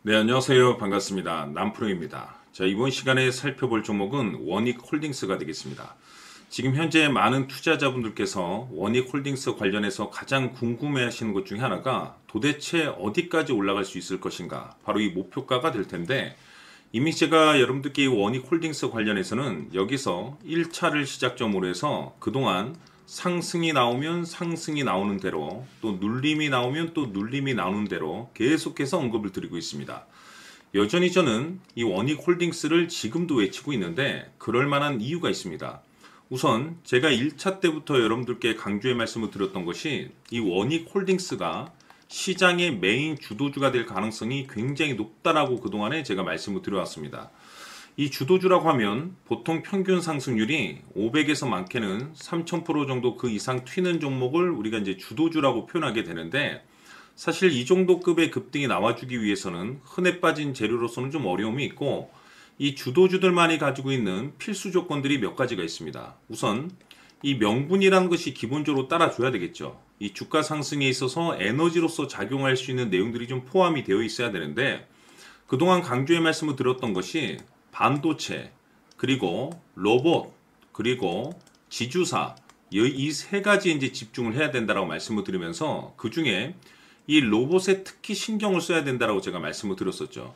네, 안녕하세요. 반갑습니다. 남프로입니다. 자, 이번 시간에 살펴볼 종목은 원익홀딩스가 되겠습니다. 지금 현재 많은 투자자분들께서 원익홀딩스 관련해서 가장 궁금해 하시는 것 중에 하나가 도대체 어디까지 올라갈 수 있을 것인가? 바로 이 목표가가 될 텐데, 이미 제가 여러분들께 이 원익홀딩스 관련해서는 여기서 1차를 시작점으로 해서 그동안 상승이 나오면 상승이 나오는 대로, 또 눌림이 나오면 또 눌림이 나오는 대로 계속해서 언급을 드리고 있습니다. 여전히 저는 이 원익홀딩스를 지금도 외치고 있는데 그럴 만한 이유가 있습니다. 우선 제가 1차 때부터 여러분들께 강조의 말씀을 드렸던 것이 이 원익홀딩스가 시장의 메인 주도주가 될 가능성이 굉장히 높다라고 그동안에 제가 말씀을 드려왔습니다. 이 주도주라고 하면 보통 평균 상승률이 500에서 많게는 3000% 정도 그 이상 튀는 종목을 우리가 이제 주도주라고 표현하게 되는데, 사실 이 정도 급의 급등이 나와주기 위해서는 흔해 빠진 재료로서는 좀 어려움이 있고, 이 주도주들만이 가지고 있는 필수 조건들이 몇 가지가 있습니다. 우선 이 명분이라는 것이 기본적으로 따라줘야 되겠죠. 이 주가 상승에 있어서 에너지로서 작용할 수 있는 내용들이 좀 포함이 되어 있어야 되는데, 그동안 강조의 말씀을 드렸던 것이 반도체, 그리고 로봇, 그리고 지주사, 이 세 가지에 이제 집중을 해야 된다라고 말씀을 드리면서 그 중에 이 로봇에 특히 신경을 써야 된다라고 제가 말씀을 드렸었죠.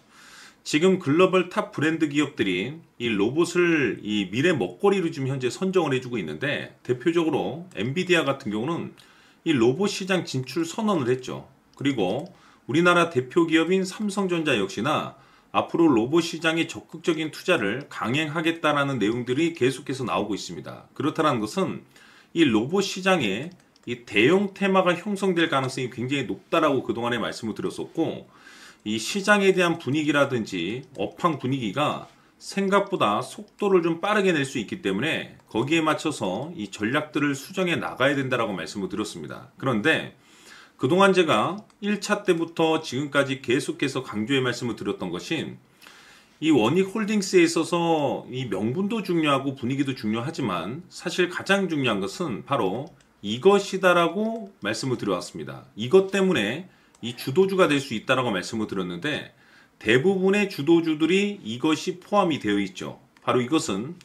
지금 글로벌 탑 브랜드 기업들이 이 로봇을 이 미래 먹거리로 지금 현재 선정을 해주고 있는데, 대표적으로 엔비디아 같은 경우는 이 로봇 시장 진출 선언을 했죠. 그리고 우리나라 대표 기업인 삼성전자 역시나 앞으로 로봇 시장에 적극적인 투자를 강행하겠다라는 내용들이 계속해서 나오고 있습니다. 그렇다는 것은 이 로봇 시장에 이 대형 테마가 형성될 가능성이 굉장히 높다라고 그동안에 말씀을 드렸었고, 이 시장에 대한 분위기라든지 업황 분위기가 생각보다 속도를 좀 빠르게 낼 수 있기 때문에 거기에 맞춰서 이 전략들을 수정해 나가야 된다라고 말씀을 드렸습니다. 그런데 그동안 제가 1차 때부터 지금까지 계속해서 강조의 말씀을 드렸던 것이 이 원익홀딩스에 있어서 이 명분도 중요하고 분위기도 중요하지만 사실 가장 중요한 것은 바로 이것이다라고 말씀을 드려왔습니다. 이것 때문에 이 주도주가 될 수 있다라고 말씀을 드렸는데, 대부분의 주도주들이 이것이 포함이 되어 있죠. 바로 이것은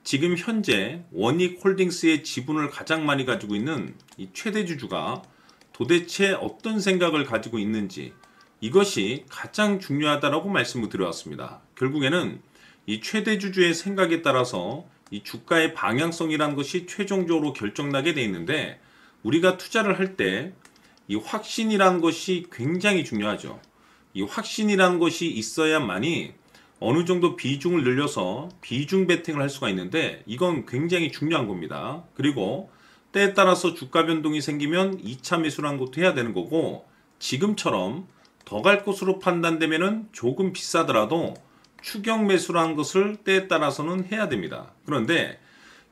지금 현재 원익홀딩스의 지분을 가장 많이 가지고 있는 이 최대주주가 도대체 어떤 생각을 가지고 있는지, 이것이 가장 중요하다라고 말씀을 드려왔습니다. 결국에는 이 최대주주의 생각에 따라서 이 주가의 방향성이라는 것이 최종적으로 결정나게 돼 있는데, 우리가 투자를 할 때 이 확신이라는 것이 굉장히 중요하죠. 이 확신이라는 것이 있어야만이 어느 정도 비중을 늘려서 비중 베팅을 할 수가 있는데, 이건 굉장히 중요한 겁니다. 그리고 때에 따라서 주가 변동이 생기면 2차 매수라는 것도 해야 되는 거고, 지금처럼 더 갈 것으로 판단되면은 조금 비싸더라도 추격 매수라는 것을 때에 따라서는 해야 됩니다. 그런데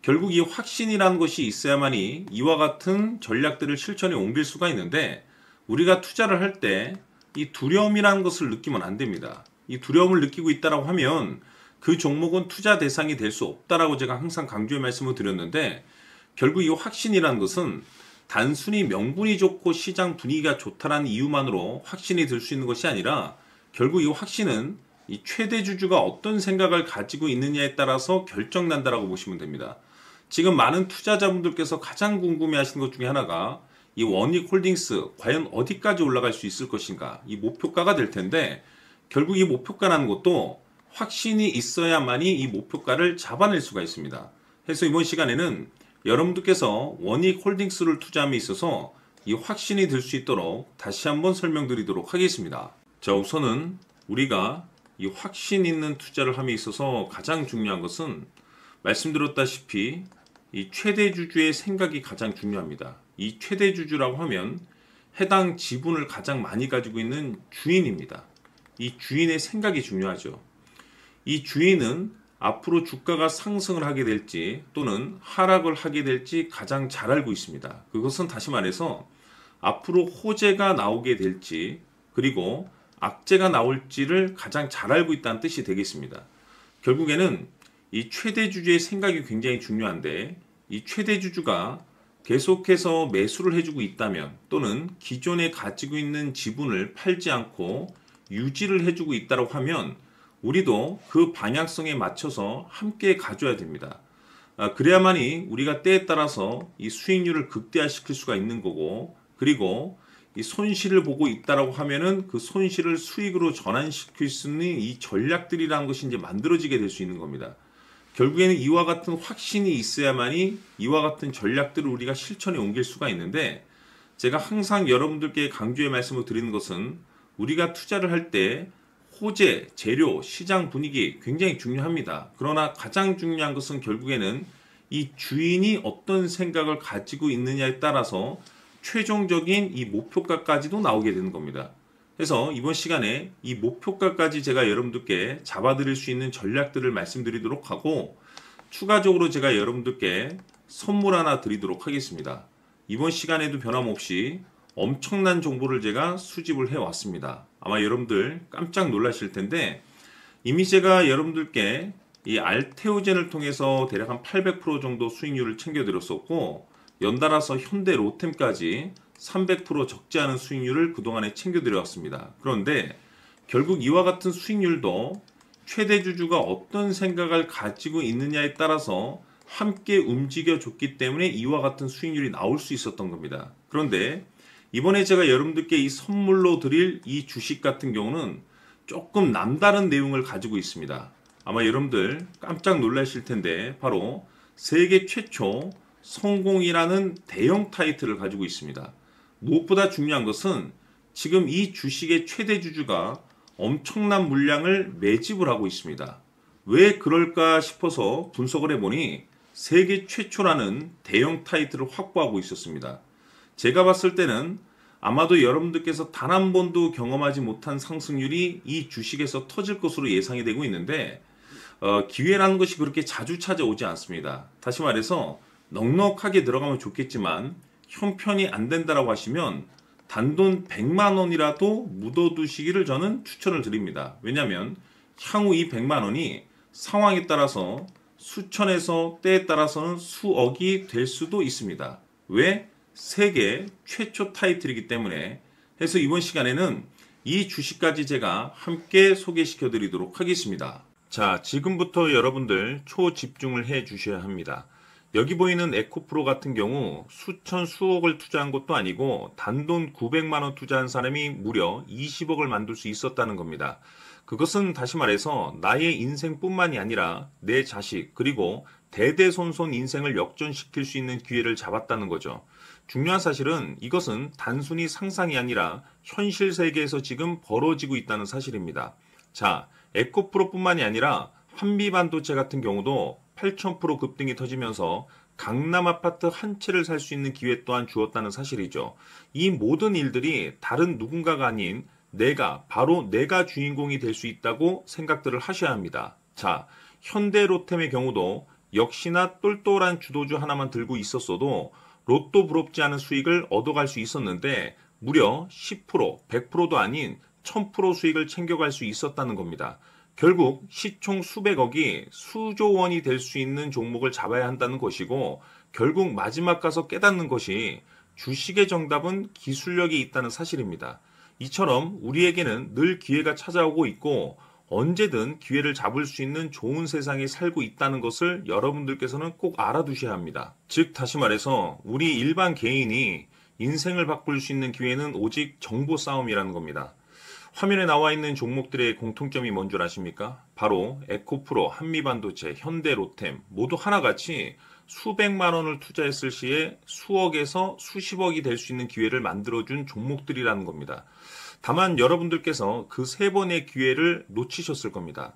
결국 이 확신이라는 것이 있어야만이 이와 같은 전략들을 실천에 옮길 수가 있는데, 우리가 투자를 할 때 이 두려움이라는 것을 느끼면 안 됩니다. 이 두려움을 느끼고 있다라고 하면 그 종목은 투자 대상이 될 수 없다라고 제가 항상 강조의 말씀을 드렸는데, 결국 이 확신이라는 것은 단순히 명분이 좋고 시장 분위기가 좋다라는 이유만으로 확신이 들 수 있는 것이 아니라, 결국 이 확신은 이 최대주주가 어떤 생각을 가지고 있느냐에 따라서 결정난다라고 보시면 됩니다. 지금 많은 투자자분들께서 가장 궁금해 하시는 것 중에 하나가 이 원익홀딩스 과연 어디까지 올라갈 수 있을 것인가, 이 목표가가 될 텐데, 결국 이 목표가라는 것도 확신이 있어야만이 이 목표가를 잡아낼 수가 있습니다. 그래서 이번 시간에는 여러분들께서 원익홀딩스를 투자함에 있어서 이 확신이 들 수 있도록 다시 한번 설명드리도록 하겠습니다. 자, 우선은 우리가 이 확신 있는 투자를 함에 있어서 가장 중요한 것은 말씀드렸다시피 이 최대주주의 생각이 가장 중요합니다. 이 최대주주라고 하면 해당 지분을 가장 많이 가지고 있는 주인입니다. 이 주인의 생각이 중요하죠. 이 주인은 앞으로 주가가 상승을 하게 될지 또는 하락을 하게 될지 가장 잘 알고 있습니다. 그것은 다시 말해서 앞으로 호재가 나오게 될지 그리고 악재가 나올지를 가장 잘 알고 있다는 뜻이 되겠습니다. 결국에는 이 최대주주의 생각이 굉장히 중요한데, 이 최대주주가 계속해서 매수를 해주고 있다면 또는 기존에 가지고 있는 지분을 팔지 않고 유지를 해주고 있다고 하면 우리도 그 방향성에 맞춰서 함께 가져야 됩니다. 그래야만이 우리가 때에 따라서 이 수익률을 극대화시킬 수가 있는 거고, 그리고 이 손실을 보고 있다라고 하면은 그 손실을 수익으로 전환시킬 수 있는 이 전략들이라는 것이 이제 만들어지게 될 수 있는 겁니다. 결국에는 이와 같은 확신이 있어야만이 이와 같은 전략들을 우리가 실천에 옮길 수가 있는데, 제가 항상 여러분들께 강조의 말씀을 드리는 것은 우리가 투자를 할 때 호재, 재료, 시장 분위기 굉장히 중요합니다. 그러나 가장 중요한 것은 결국에는 이 주인이 어떤 생각을 가지고 있느냐에 따라서 최종적인 이 목표가까지도 나오게 되는 겁니다. 그래서 이번 시간에 이 목표가까지 제가 여러분들께 잡아드릴 수 있는 전략들을 말씀드리도록 하고, 추가적으로 제가 여러분들께 선물 하나 드리도록 하겠습니다. 이번 시간에도 변함없이 엄청난 정보를 제가 수집을 해왔습니다. 아마 여러분들 깜짝 놀라실 텐데, 이미 제가 여러분들께 이 알테오젠을 통해서 대략 한 800% 정도 수익률을 챙겨드렸었고, 연달아서 현대 로템까지 300% 적지 않은 수익률을 그동안에 챙겨드려왔습니다. 그런데 결국 이와 같은 수익률도 최대 주주가 어떤 생각을 가지고 있느냐에 따라서 함께 움직여줬기 때문에 이와 같은 수익률이 나올 수 있었던 겁니다. 그런데 이번에 제가 여러분들께 이 선물로 드릴 이 주식 같은 경우는 조금 남다른 내용을 가지고 있습니다. 아마 여러분들 깜짝 놀라실 텐데, 바로 세계 최초 성공이라는 대형 타이틀을 가지고 있습니다. 무엇보다 중요한 것은 지금 이 주식의 최대 주주가 엄청난 물량을 매집을 하고 있습니다. 왜 그럴까 싶어서 분석을 해보니 세계 최초라는 대형 타이틀을 확보하고 있었습니다. 제가 봤을 때는 아마도 여러분들께서 단 한 번도 경험하지 못한 상승률이 이 주식에서 터질 것으로 예상이 되고 있는데, 기회라는 것이 그렇게 자주 찾아오지 않습니다. 다시 말해서 넉넉하게 들어가면 좋겠지만 형편이 안 된다라고 하시면 단돈 100만 원이라도 묻어두시기를 저는 추천을 드립니다. 왜냐하면 향후 이 100만 원이 상황에 따라서 수천에서 때에 따라서는 수억이 될 수도 있습니다. 왜? 세계 최초 타이틀이기 때문에. 해서 이번 시간에는 이 주식까지 제가 함께 소개시켜 드리도록 하겠습니다. 자, 지금부터 여러분들 초집중을 해 주셔야 합니다. 여기 보이는 에코프로 같은 경우 수천 수억을 투자한 것도 아니고 단돈 900만 원 투자한 사람이 무려 20억을 만들 수 있었다는 겁니다. 그것은 다시 말해서 나의 인생뿐만이 아니라 내 자식, 그리고 대대손손 인생을 역전시킬 수 있는 기회를 잡았다는 거죠. 중요한 사실은 이것은 단순히 상상이 아니라 현실 세계에서 지금 벌어지고 있다는 사실입니다. 자, 에코프로뿐만이 아니라 한미반도체 같은 경우도 8,000% 급등이 터지면서 강남 아파트 한 채를 살 수 있는 기회 또한 주었다는 사실이죠. 이 모든 일들이 다른 누군가가 아닌 바로 내가 주인공이 될 수 있다고 생각들을 하셔야 합니다. 자, 현대로템의 경우도 역시나 똘똘한 주도주 하나만 들고 있었어도 로또 부럽지 않은 수익을 얻어갈 수 있었는데 무려 10%, 100%도 아닌 1000% 수익을 챙겨갈 수 있었다는 겁니다. 결국 시총 수백억이 수조 원이 될 수 있는 종목을 잡아야 한다는 것이고, 결국 마지막 가서 깨닫는 것이 주식의 정답은 기술력이 있다는 사실입니다. 이처럼 우리에게는 늘 기회가 찾아오고 있고 언제든 기회를 잡을 수 있는 좋은 세상에 살고 있다는 것을 여러분들께서는 꼭 알아두셔야 합니다. 즉 다시 말해서 우리 일반 개인이 인생을 바꿀 수 있는 기회는 오직 정보 싸움이라는 겁니다. 화면에 나와 있는 종목들의 공통점이 뭔 줄 아십니까? 바로 에코프로, 한미반도체, 현대로템 모두 하나같이 수백만 원을 투자했을 시에 수억에서 수십억이 될 수 있는 기회를 만들어준 종목들이라는 겁니다. 다만 여러분들께서 그 세 번의 기회를 놓치셨을 겁니다.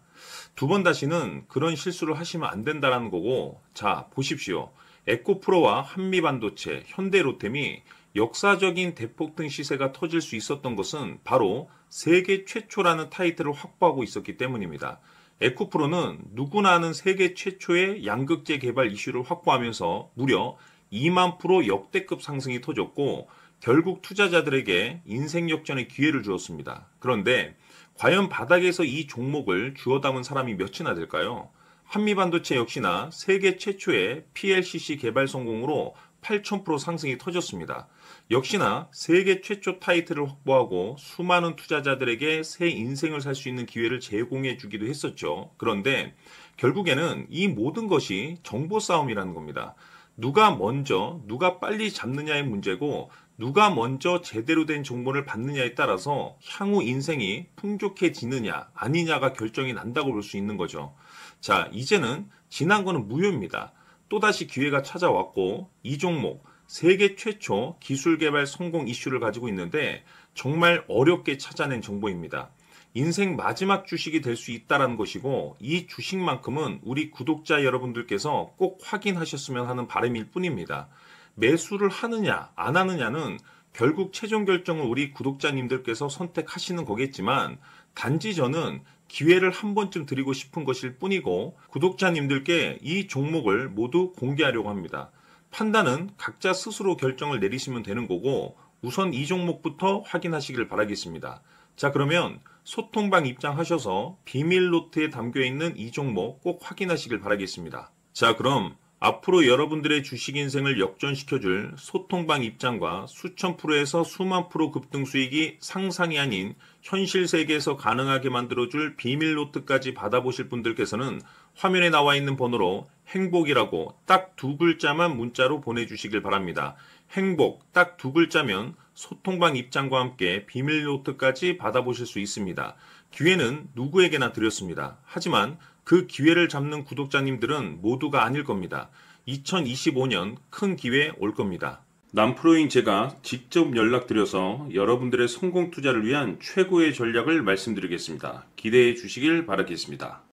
두 번 다시는 그런 실수를 하시면 안 된다는 거고, 자 보십시오. 에코프로와 한미반도체, 현대로템이 역사적인 대폭등 시세가 터질 수 있었던 것은 바로 세계 최초라는 타이틀을 확보하고 있었기 때문입니다. 에코프로는 누구나 아는 세계 최초의 양극재 개발 이슈를 확보하면서 무려 2만 % 역대급 상승이 터졌고 결국 투자자들에게 인생 역전의 기회를 주었습니다. 그런데 과연 바닥에서 이 종목을 주워 담은 사람이 몇이나 될까요? 한미반도체 역시나 세계 최초의 PLCC 개발 성공으로 8,000% 상승이 터졌습니다. 역시나 세계 최초 타이틀을 확보하고 수많은 투자자들에게 새 인생을 살 수 있는 기회를 제공해 주기도 했었죠. 그런데 결국에는 이 모든 것이 정보 싸움이라는 겁니다. 누가 먼저, 누가 빨리 잡느냐의 문제고, 누가 먼저 제대로 된 정보를 받느냐에 따라서 향후 인생이 풍족해지느냐, 아니냐가 결정이 난다고 볼 수 있는 거죠. 자, 이제는 지난 거는 무효입니다. 또다시 기회가 찾아왔고, 이 종목, 세계 최초 기술 개발 성공 이슈를 가지고 있는데, 정말 어렵게 찾아낸 정보입니다. 인생 마지막 주식이 될 수 있다는 것이고, 이 주식만큼은 우리 구독자 여러분들께서 꼭 확인하셨으면 하는 바람일 뿐입니다. 매수를 하느냐 안 하느냐는 결국 최종 결정을 우리 구독자님들께서 선택하시는 거겠지만, 단지 저는 기회를 한 번쯤 드리고 싶은 것일 뿐이고, 구독자님들께 이 종목을 모두 공개하려고 합니다. 판단은 각자 스스로 결정을 내리시면 되는 거고, 우선 이 종목부터 확인하시길 바라겠습니다. 자, 그러면 소통방 입장하셔서 비밀 노트에 담겨있는 이 종목 꼭 확인하시길 바라겠습니다. 자, 그럼 앞으로 여러분들의 주식 인생을 역전시켜줄 소통방 입장과 수천 프로에서 수만 프로 급등 수익이 상상이 아닌 현실 세계에서 가능하게 만들어줄 비밀 노트까지 받아보실 분들께서는 화면에 나와 있는 번호로 행복이라고 딱 두 글자만 문자로 보내주시길 바랍니다. 행복 딱 두 글자면 소통방 입장과 함께 비밀 노트까지 받아보실 수 있습니다. 기회는 누구에게나 드렸습니다. 하지만 그 기회를 잡는 구독자님들은 모두가 아닐 겁니다. 2025년 큰 기회 올 겁니다. 남프로인 제가 직접 연락드려서 여러분들의 성공 투자를 위한 최고의 전략을 말씀드리겠습니다. 기대해 주시길 바라겠습니다.